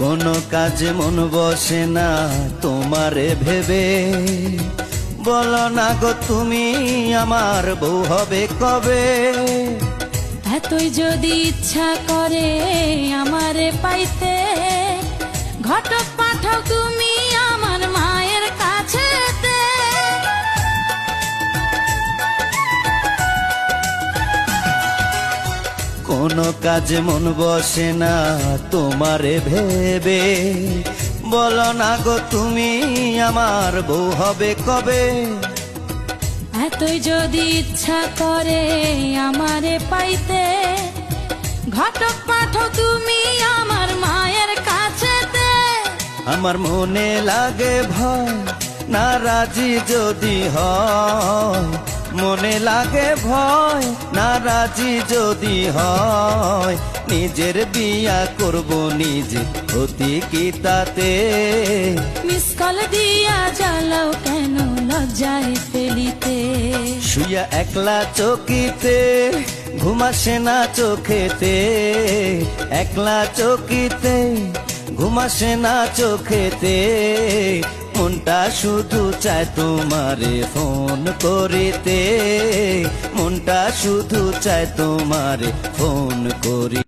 কোনো কাজে মন বসে না তোমারে ভেবে, বলো না গো তুমি আমার বউ হবে কবে। এতই যদি ইচ্ছা করে আমারে পাইতে, ঘটক পাঠাও তুমি আমার মায়ের কাছেতে। কোনো কাজে মন বসে না তোমারে ভেবে, বলো না গো তুমি আমার বউ হবে কবে। এতই যদি ইচ্ছা করে আমারে পাইতে, ঘটক পাঠাও তুমি আমার মায়ের কাছেতে। আমার মনে লাগে ভয় না রাজি যদি হয়, মনে লাগে ভয় না রাজি যদি হয়। নিজের বিয়া করব নিজে অতি কি তাতে। মিস কল দিয়া জ্বালাও কেন লজ্জায় ফেলিতে। শুয়া একলা চকিতে ঘুমাসে না চোখেতে, একলা চকিতে ঘুমাসে না চোখেতে। মনটা শুধু চায় তোমারে ফোন করিতে, মনটা শুধু চায় তোমারে ফোন করি।